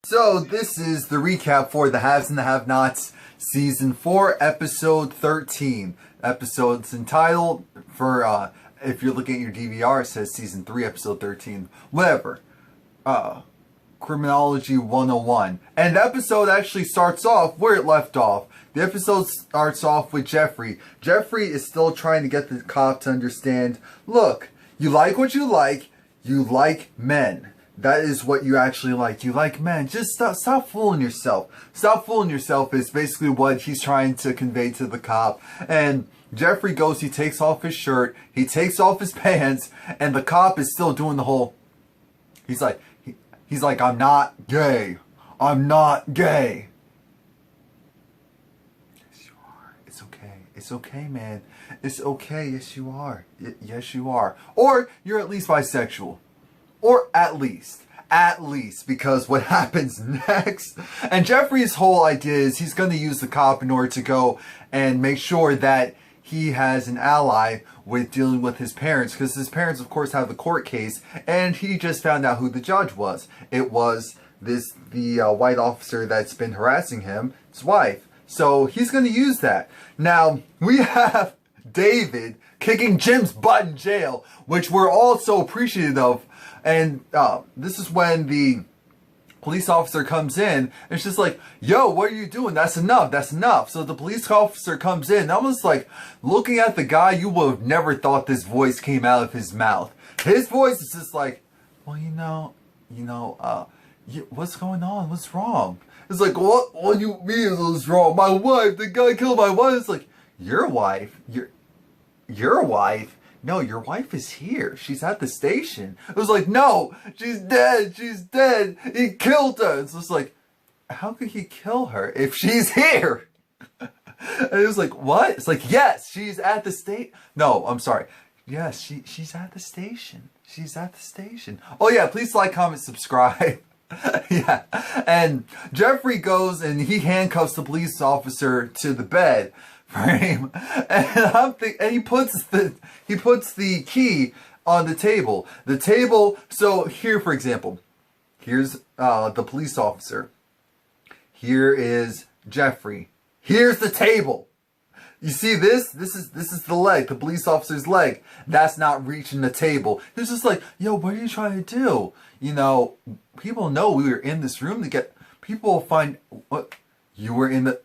So this is the recap for The Haves and the Have-Nots, Season 4, Episode 13. Episode's entitled, for, if you're looking at your DVR, it says Season 3, Episode 13. Whatever. Criminology 101. And the episode actually starts off where it left off. The episode starts off with Jeffrey. Jeffrey is still trying to get the cop to understand, look, you like what you like men. That is what you actually like. You like men. Just stop fooling yourself. Stop fooling yourself is basically what he's trying to convey to the cop. And Jeffrey goes, he takes off his shirt, he takes off his pants, and the cop is still doing the whole, he's like, I'm not gay. I'm not gay. Yes, you are. It's okay. It's okay, man. It's okay. Yes, you are. Yes, you are. Or you're at least bisexual. Or at least, because what happens next, and Jeffrey's whole idea is he's going to use the cop in order to go and make sure that he has an ally with dealing with his parents, because his parents, of course, have the court case, and he just found out who the judge was. It was the white officer that's been harassing him, his wife. So he's going to use that. Now, we have David kicking Jim's butt in jail, which we're all so appreciative of. And this is when the police officer comes in, and it's just like, yo, what are you doing? That's enough. That's enough. So the police officer comes in, almost like looking at the guy, you would have never thought this voice came out of his mouth. His voice is just like, well, what's going on? What's wrong? It's like, what do you mean what's wrong? My wife, the guy killed my wife. It's like, your wife? Your wife? No, your wife is here. She's at the station. It was like, no, she's dead. She's dead. He killed her. It's just like, how could he kill her if she's here? And it was like, what? It's like, yes, she's at the station. No, I'm sorry. Yes, she's at the station. She's at the station. Oh yeah, please like, comment, subscribe. Yeah. And Jeffrey goes and he handcuffs the police officer to the bed frame, and he puts the key on the table. The table. So here, for example, here's the police officer. Here is Jeffrey. Here's the table. You see this? This is the leg, the police officer's leg. That's not reaching the table. It's just like, yo, what are you trying to do? You know, people know we were in this room to get. People will find what you were in the.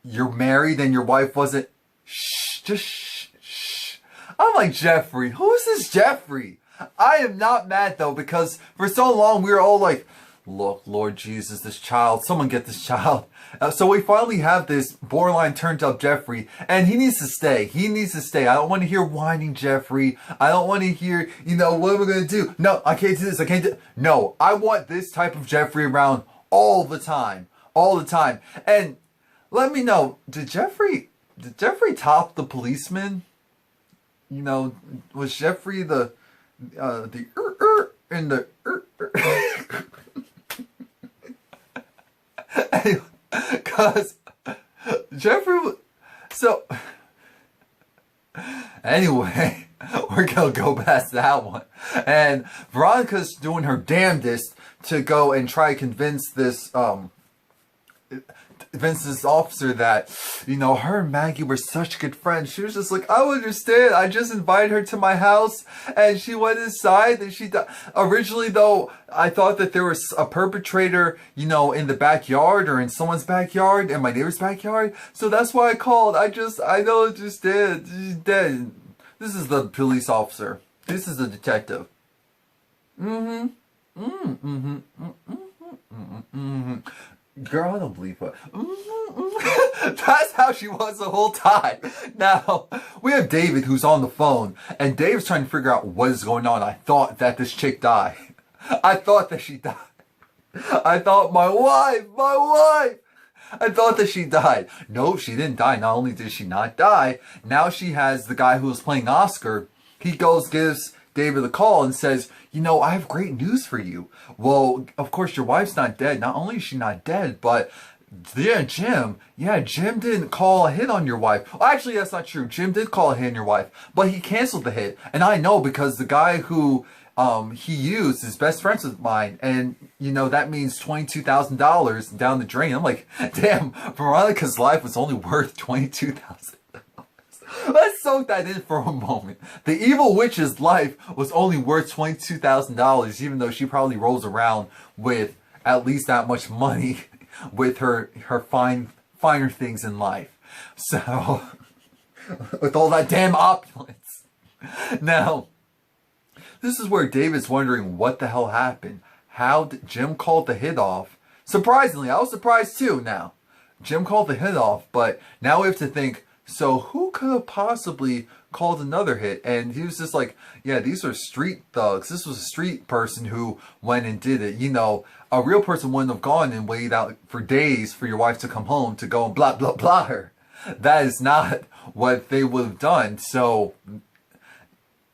You're married and your wife wasn't. Shh, just shh, shh. I'm like, Jeffrey, who is this Jeffrey? I am not mad though, because for so long we were all like, look, Lord Jesus, this child, someone get this child. So we finally have this borderline turned up Jeffrey, and he needs to stay. He needs to stay. I don't want to hear whining Jeffrey. I don't want to hear, what am I going to do? No, I can't do this. I can't do. No, I want this type of Jeffrey around all the time. All the time. And let me know, did Jeffrey top the policeman? Was Jeffrey the and the anyway, cause Jeffrey was, so anyway, we're gonna go past that one. And Veronica's doing her damnedest to go and try to convince this officer that, her and Maggie were such good friends. She was just like, I don't understand. I just invited her to my house and she went inside and she died. Originally, though, I thought that there was a perpetrator, in the backyard or in someone's backyard, in my neighbor's backyard. So that's why I called. I know it just did. She's dead. This is the police officer. This is the detective. Girl, I don't believe her. That's how she was the whole time. Now, we have David who's on the phone, and Dave's trying to figure out what is going on. I thought that this chick died. I thought that she died. I thought my wife. I thought that she died. No, she didn't die. Not only did she not die, now she has the guy who was playing Oscar. He gives David a call and says, I have great news for you. Well, of course, your wife's not dead. Not only is she not dead, but Jim didn't call a hit on your wife. Well, actually, that's not true. Jim did call a hit on your wife, but he canceled the hit. And I know because the guy who he used his best friends with mine, and you know that means $22,000 down the drain. I'm like, damn, Veronica's life was only worth $22,000. Let's soak that in for a moment. The evil witch's life was only worth $22,000, even though she probably rolls around with at least that much money with her finer things in life. So, with all that damn opulence. Now, this is where David's wondering what the hell happened. How did Jim call the hit off? Surprisingly, I was surprised too now. Jim called the hit off, but now we have to think, so who could have possibly called another hit? And he was just like, yeah, these are street thugs. This was a street person who went and did it. You know, a real person wouldn't have gone and waited out for days for your wife to come home to go and blah, blah, blah her. That is not what they would have done. So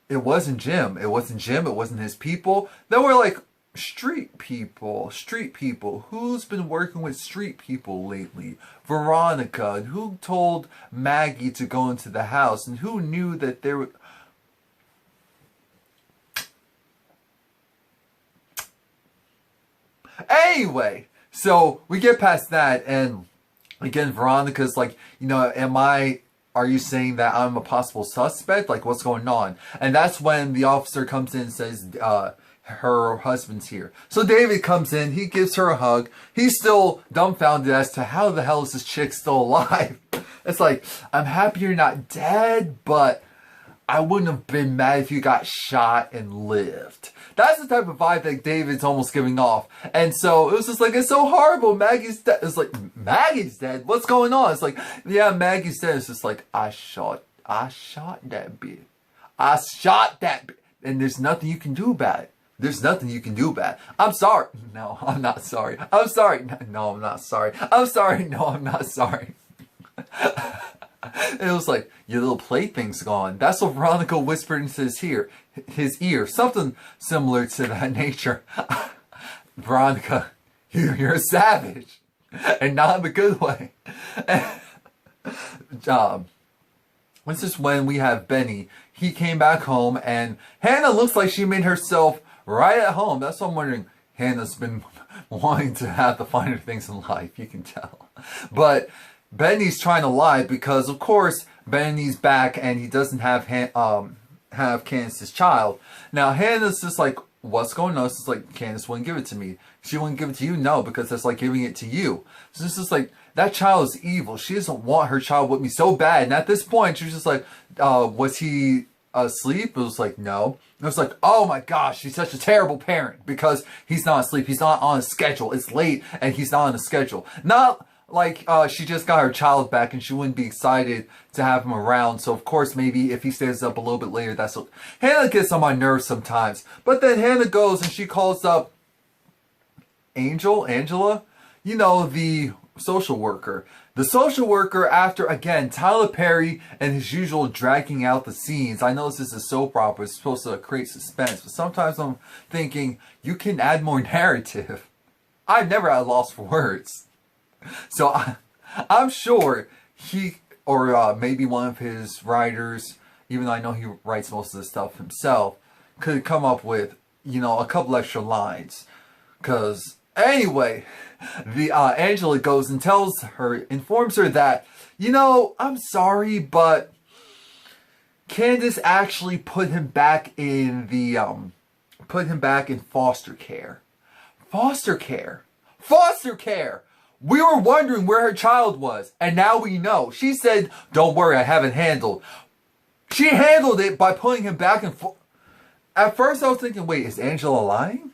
it wasn't Jim. It wasn't Jim. It wasn't his people. They were like street people. Street people. Who's been working with street people lately? Veronica. And who told Maggie to go into the house? And who knew that there were... Anyway, so we get past that, and again, Veronica's like, you know, are you saying that I'm a possible suspect? Like, what's going on? And that's when the officer comes in and says, her husband's here. So David comes in, he gives her a hug. He's still dumbfounded as to how the hell is this chick still alive? It's like, I'm happy you're not dead, but I wouldn't have been mad if you got shot and lived. That's the type of vibe that David's almost giving off. And so it was just like, it's so horrible. Maggie's dead. It's like, Maggie's dead? What's going on? It's like, yeah, Maggie's dead. It's just like, I shot that bitch. I shot that bitch. And there's nothing you can do about it. There's nothing you can do about it. I'm sorry. No, I'm not sorry. I'm sorry. No, I'm not sorry. I'm sorry. No, I'm not sorry. It was like, your little plaything's gone. That's what Veronica whispered into his ear. Something similar to that nature. Veronica, you're a savage. And not in the good way. This is when we have Benny. He came back home, and Hannah looks like she made herself right at home. That's what I'm wondering. Hannah's been wanting to have the finer things in life. You can tell. But Benny's trying to lie because, of course, Benny's back and he doesn't have Candice's child. Now, Hannah's just like, what's going on? It's just like, Candice wouldn't give it to me. She wouldn't give it to you? No, because that's like giving it to you. So it's just like, that child is evil. She doesn't want her child with me so bad. And at this point, she's just like, was he asleep? It was like, no. It was like, oh my gosh, she's such a terrible parent because he's not asleep. He's not on a schedule. It's late and he's not on a schedule. Not like she just got her child back and she wouldn't be excited to have him around. So of course, maybe if he stays up a little bit later, that's what... Hannah gets on my nerves sometimes. But then Hannah goes and she calls up Angela, you know, the social worker. The social worker, after, again, Tyler Perry and his usual dragging out the scenes. I know this is a soap opera. It's supposed to create suspense. But sometimes I'm thinking, you can add more narrative. I've never had a loss for words. So I'm sure he, or maybe one of his writers, even though I know he writes most of the stuff himself, could come up with, you know, a couple extra lines. Because, anyway, the Angela goes and informs her that, you know, I'm sorry, but Candice actually put him back in foster care. Foster care. Foster care! We were wondering where her child was, and now we know. She said, don't worry, I have it handled. She handled it by putting him back in... At first I was thinking, wait, is Angela lying?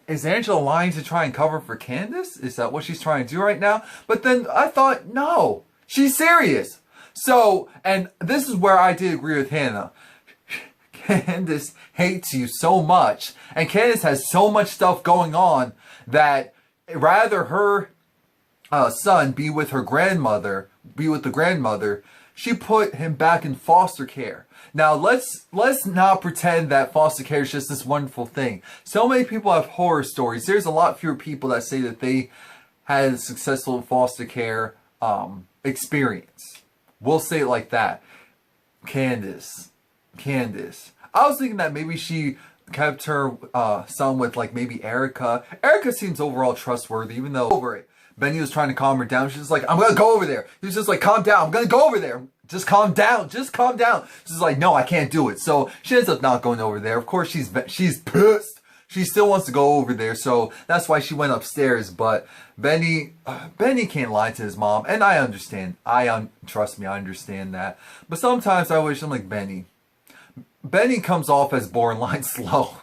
Is Angela lying to try and cover for Candice? Is that what she's trying to do right now? But then I thought, no, she's serious. So, and this is where I did agree with Hannah. Candice hates you so much, and Candice has so much stuff going on that rather her son be with the grandmother, she put him back in foster care. Now, let's not pretend that foster care is just this wonderful thing. So many people have horror stories. There's a lot fewer people that say that they had a successful foster care experience. We'll say it like that. Candice. I was thinking that maybe she kept her son with like maybe Erica. Erica seems overall trustworthy, even though over it. Benny was trying to calm her down. She's like, I'm gonna go over there. He was just like, calm down. I'm gonna go over there. Just calm down. Just calm down. She's like, no, I can't do it. So she ends up not going over there. Of course, she's pissed. She still wants to go over there, so that's why she went upstairs. But Benny can't lie to his mom, and I understand. Trust me, I understand that. But sometimes I wish I'm like Benny. Benny comes off as borderline slow.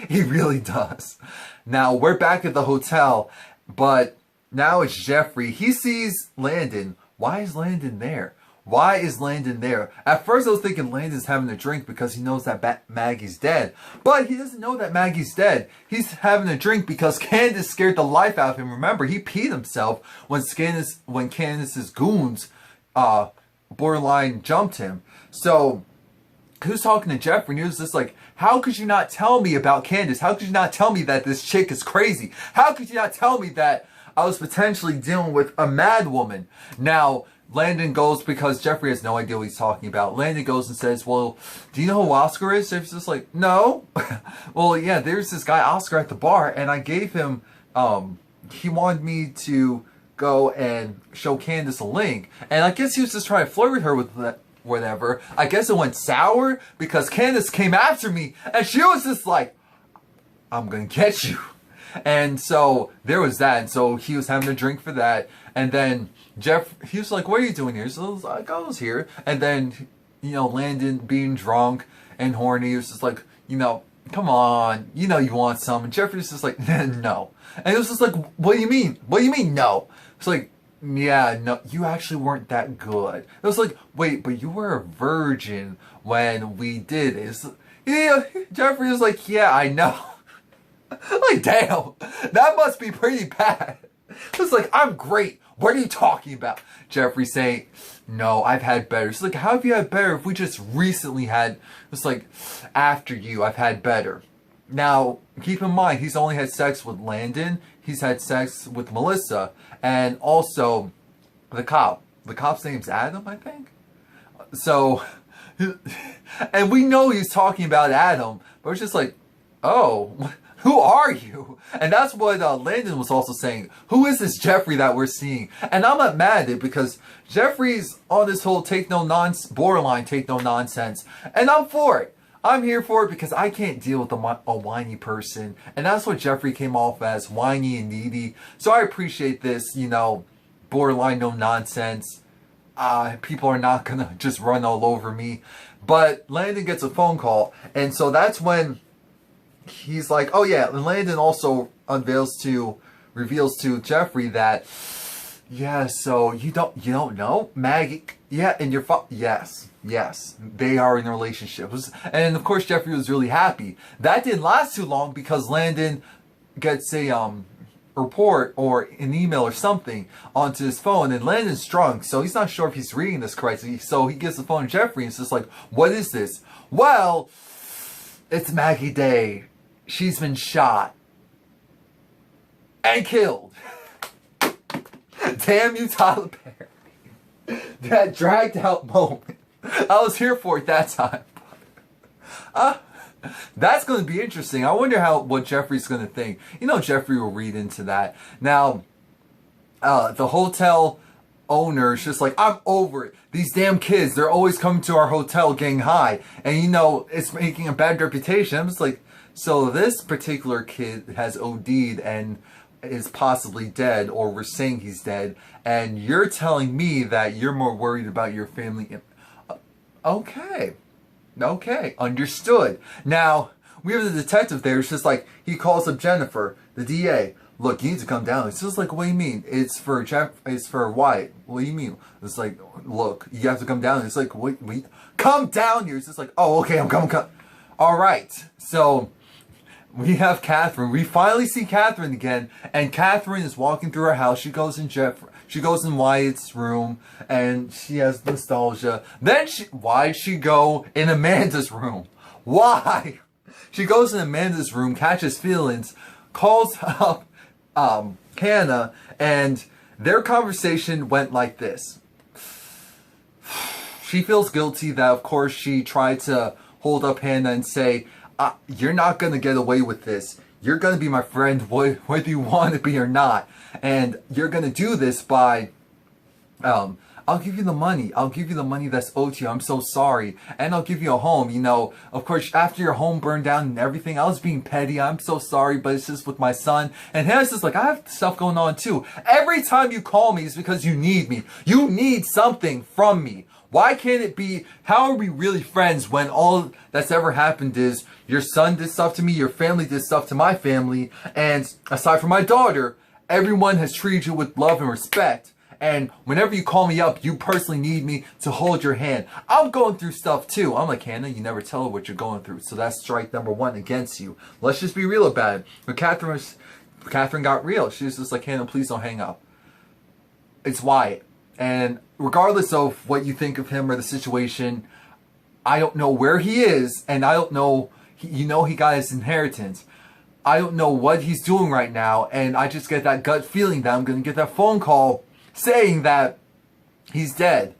He really does. Now we're back at the hotel, but now it's Jeffrey. He sees Landon. Why is Landon there? Why is Landon there? At first I was thinking Landon's having a drink because he knows that Maggie's dead. But he doesn't know that Maggie's dead. He's having a drink because Candice scared the life out of him. Remember, he peed himself when Candice's goons borderline jumped him. So he was talking to Jeffrey and he was just like, how could you not tell me about Candice? How could you not tell me that this chick is crazy? How could you not tell me that I was potentially dealing with a mad woman? Now, Landon goes, because Jeffrey has no idea what he's talking about. Landon goes and says, well, do you know who Oscar is? Jeffrey's just like, no. Well, yeah, there's this guy Oscar at the bar, and I gave him, he wanted me to go and show Candice a link. And I guess he was just trying to flirt with her with that, whatever. I guess it went sour because Candice came after me, and she was just like, I'm gonna get you. And so there was that. And so he was having a drink for that. And then he was like, what are you doing here? So I was like, I was here. And then, you know, Landon being drunk and horny, he was just like, you know, come on, you know you want some. And Jeffrey was just like, no. And it was just like, what do you mean? What do you mean no? It's like, yeah, no, you actually weren't that good. It was like, wait, but you were a virgin when we did it. Yeah, Jeffrey was like, yeah, I know. Like, damn, that must be pretty bad. It's like, I'm great. What are you talking about? Jeffrey saying, no, I've had better. It's like, how have you had better if we just recently had, it's like, after you, I've had better. Now, keep in mind, he's only had sex with Landon. He's had sex with Melissa. And also, the cop. The cop's name's Adam, I think. So, and we know he's talking about Adam, but it's just like, oh, who are you? And that's what Landon was also saying. Who is this Jeffrey that we're seeing? And I'm not mad at it because Jeffrey's on this whole borderline take no nonsense. And I'm for it. I'm here for it because I can't deal with a whiny person. And that's what Jeffrey came off as, whiny and needy. So I appreciate this, you know, borderline no nonsense. People are not going to just run all over me. But Landon gets a phone call. And so that's when he's like, oh yeah, and Landon also reveals to Jeffrey that, yeah, so you don't know Maggie, yeah, and your yes, they are in a relationship. And of course Jeffrey was really happy. That didn't last too long because Landon gets a report or an email or something onto his phone, and Landon's drunk, so he's not sure if he's reading this correctly. So he gives the phone to Jeffrey and it's just like, what is this? Well, it's Maggie Day. She's been shot and killed. Damn you, Tyler Perry. That dragged out moment. I was here for it that time. That's going to be interesting. I wonder what Jeffrey's going to think. You know, Jeffrey will read into that. Now, the hotel owner is just like, I'm over it. These damn kids, they're always coming to our hotel getting high. And, you know, it's making a bad reputation. I'm just like, so this particular kid has OD'd and is possibly dead, or we're saying he's dead, and you're telling me that you're more worried about your family. Okay, understood. Now, we have the detective there. It's just like, he calls up Jennifer, the DA. Look, you need to come down. It's just like, what do you mean? It's for Wyatt. What do you mean? It's like, look, you have to come down. It's like, wait, come down here. It's just like, oh, okay, I'm coming. All right, so we have Catherine. We finally see Catherine again, and Catherine is walking through her house. She goes in Wyatt's room, and she has nostalgia. Then why'd she go in Amanda's room? Why? She goes in Amanda's room, catches feelings, calls up Hannah, and their conversation went like this. She feels guilty that, of course, she tried to hold up Hannah and say, you're not going to get away with this. You're going to be my friend whether you want to be or not. And you're going to do this by, I'll give you the money. I'll give you the money that's owed to you. I'm so sorry. And I'll give you a home. You know, of course, after your home burned down and everything, I was being petty. I'm so sorry, but it's just with my son. And Hannah's just like, I have stuff going on too. Every time you call me, it's because you need me. You need something from me. Why can't it be, how are we really friends when all that's ever happened is your son did stuff to me, your family did stuff to my family, and aside from my daughter, everyone has treated you with love and respect. And whenever you call me up, you personally need me to hold your hand. I'm going through stuff too. I'm like, Hannah, you never tell her what you're going through. So that's strike number one against you. Let's just be real about it. But Catherine got real. She was just like, Hannah, please don't hang up. It's Wyatt. And regardless of what you think of him or the situation, I don't know where he is. And I don't know, you know, he got his inheritance. I don't know what he's doing right now. And I just get that gut feeling that I'm going to get that phone call saying that he's dead.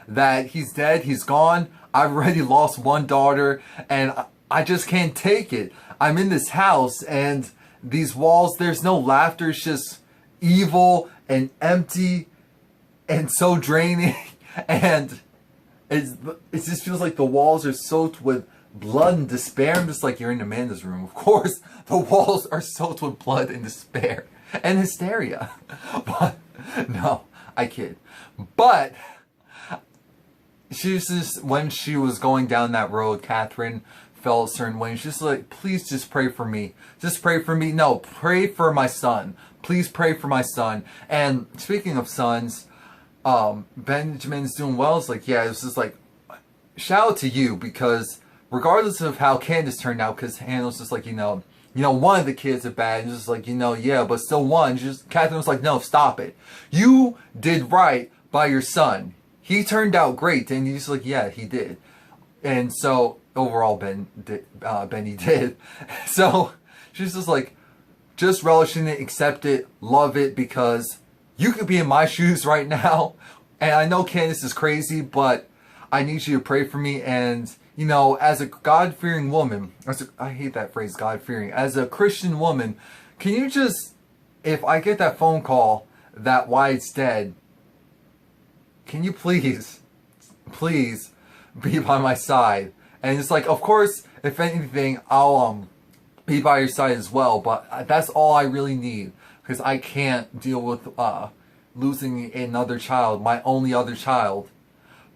That he's dead, he's gone. I've already lost one daughter and I just can't take it. I'm in this house and these walls, there's no laughter. It's just evil and empty and so draining. And it just feels like the walls are soaked with blood and despair. I'm just like, you're in Amanda's room. Of course, the walls are soaked with blood and despair and hysteria. But no, I kid. But she was just, when she was going down that road, Catherine felt a certain way. She's just like, please just pray for me. Just pray for me. No, pray for my son. Please pray for my son. And speaking of sons, Benjamin's doing well. It's like, yeah, it's just like, shout out to you, because regardless of how Candice turned out, because Hannah was just like, you know, one of the kids are bad. And just like, yeah, but still one. Catherine was like, no, stop it. You did right by your son. He turned out great. And he's like, yeah, he did. And so overall, Benny did. So she's just like, just relishing it, accept it, love it, because you could be in my shoes right now. And I know Candice is crazy, but I need you to pray for me. And you know, as a God-fearing woman, I hate that phrase, God-fearing. As a Christian woman, can you just, if I get that phone call that Wyatt's dead, can you please be by my side? And it's like, of course, if anything, I'll be by your side as well. But that's all I really need, because I can't deal with losing another child, my only other child,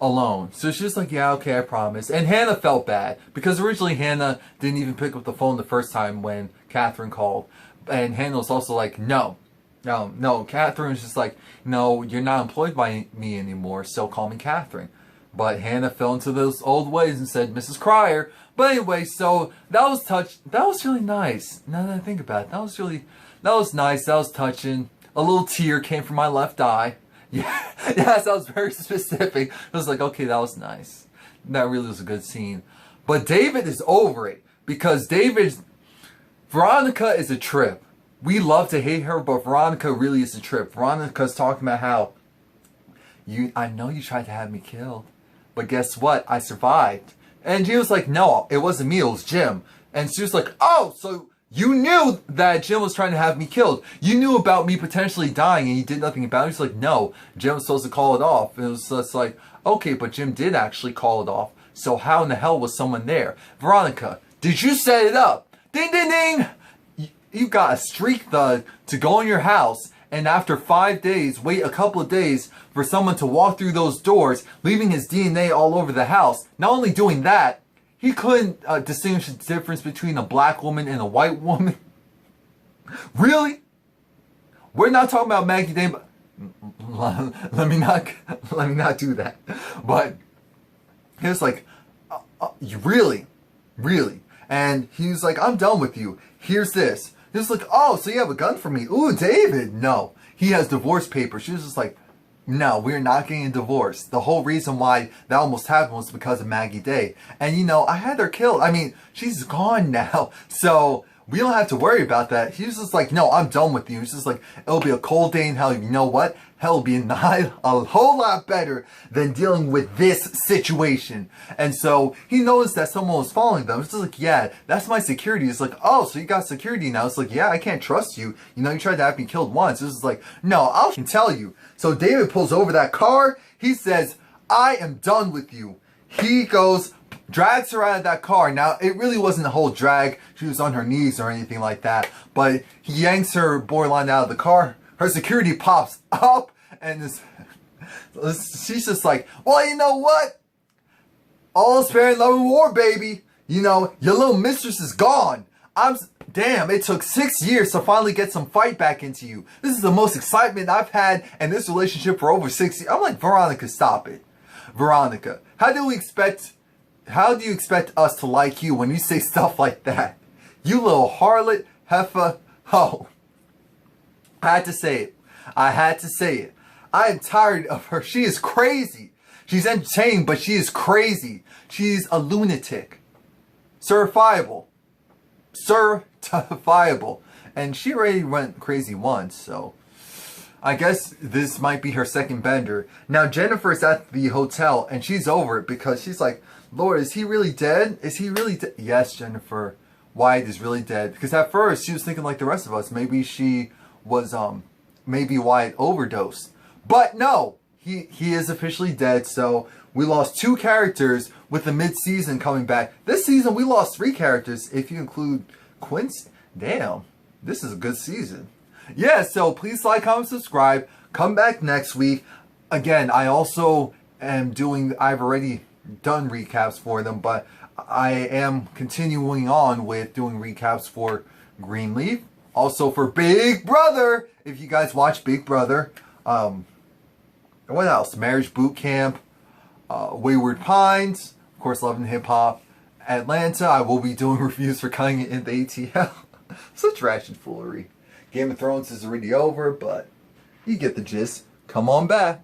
alone. So she's like, yeah, okay, I promise. And Hannah felt bad, because originally Hannah didn't even pick up the phone the first time when Catherine called. And Hannah was also like, no. Catherine was just like, no, you're not employed by me anymore, so call me Catherine. But Hannah fell into those old ways and said, Mrs. Cryer. But anyway, so that was really nice. Now that I think about it, that was nice, that was touching. A little tear came from my left eye. Yeah, yes, I was very specific. I was like, okay, that was nice. That really was a good scene. But David is over it, because Veronica is a trip. We love to hate her, but Veronica really is a trip. Veronica's talking about how, I know you tried to have me killed, but guess what? I survived. And she was like, no, it wasn't me, it was Jim. And she was like, oh, so you knew that Jim was trying to have me killed. You knew about me potentially dying and you did nothing about it. He's like, no, Jim was supposed to call it off. And it was just like, okay, but Jim did actually call it off. So how in the hell was someone there? Veronica, did you set it up? Ding, ding, ding! You got a streak thug to go in your house, and after 5 days, wait a couple of days for someone to walk through those doors, leaving his DNA all over the house. Not only doing that, he couldn't distinguish the difference between a black woman and a white woman. Really? We're not talking about Maggie Day, but let me not do that. But he was like, you really? And he was like, I'm done with you. Here's this. He was like, oh, so you have a gun for me? Ooh, David. No, he has divorce papers. She was just like, no, we're not getting a divorce. The whole reason why that almost happened was because of Maggie Day. And, I had her killed. I mean, she's gone now. So we don't have to worry about that. He was just like, no, I'm done with you. He's just like, it'll be a cold day in hell. You know what? Hell will be a whole lot better than dealing with this situation. And so he noticed that someone was following them. It's just like, yeah, that's my security. It's like, oh, so you got security now. It's like, yeah, I can't trust you. You know, you tried to have me killed once. It's just like, no, I can tell you. So David pulls over that car. He says, I am done with you. He goes, drags her out of that car. Now, it really wasn't a whole drag. She was on her knees or anything like that. But he yanks her borderline out of the car. Her security pops up. And she's just like, well, you know what? All's fair in love and war, baby. You know, your little mistress is gone. Damn, it took 6 years to finally get some fight back into you. This is the most excitement I've had in this relationship for over 6 years. I'm like, Veronica, stop it. Veronica, how do you expect us to like you when you say stuff like that? You little harlot, heifer, ho. I had to say it. I had to say it. I am tired of her. She is crazy. She's entertaining, but she is crazy. She's a lunatic. Certifiable. Certifiable. And she already went crazy once, so I guess this might be her second bender. Now Jennifer's at the hotel and she's over it because she's like, Lord, is he really dead? Is he really dead? Yes, Jennifer, Wyatt is really dead. Because at first she was thinking like the rest of us. Maybe she was, maybe Wyatt overdosed. But no, he is officially dead. So we lost 2 characters with the mid-season coming back. This season we lost 3 characters if you include Quincy. Damn, this is a good season. Yeah, so please like, comment, subscribe. Come back next week. Again, I also am I've already done recaps for them, but I am continuing on with doing recaps for Greenleaf. Also for Big Brother, if you guys watch Big Brother. What else? Marriage Boot Camp, Wayward Pines, of course, Love and Hip Hop, Atlanta. I will be doing reviews for Cutting It in the ATL. Such ratchet foolery. Game of Thrones is already over, but you get the gist. Come on back.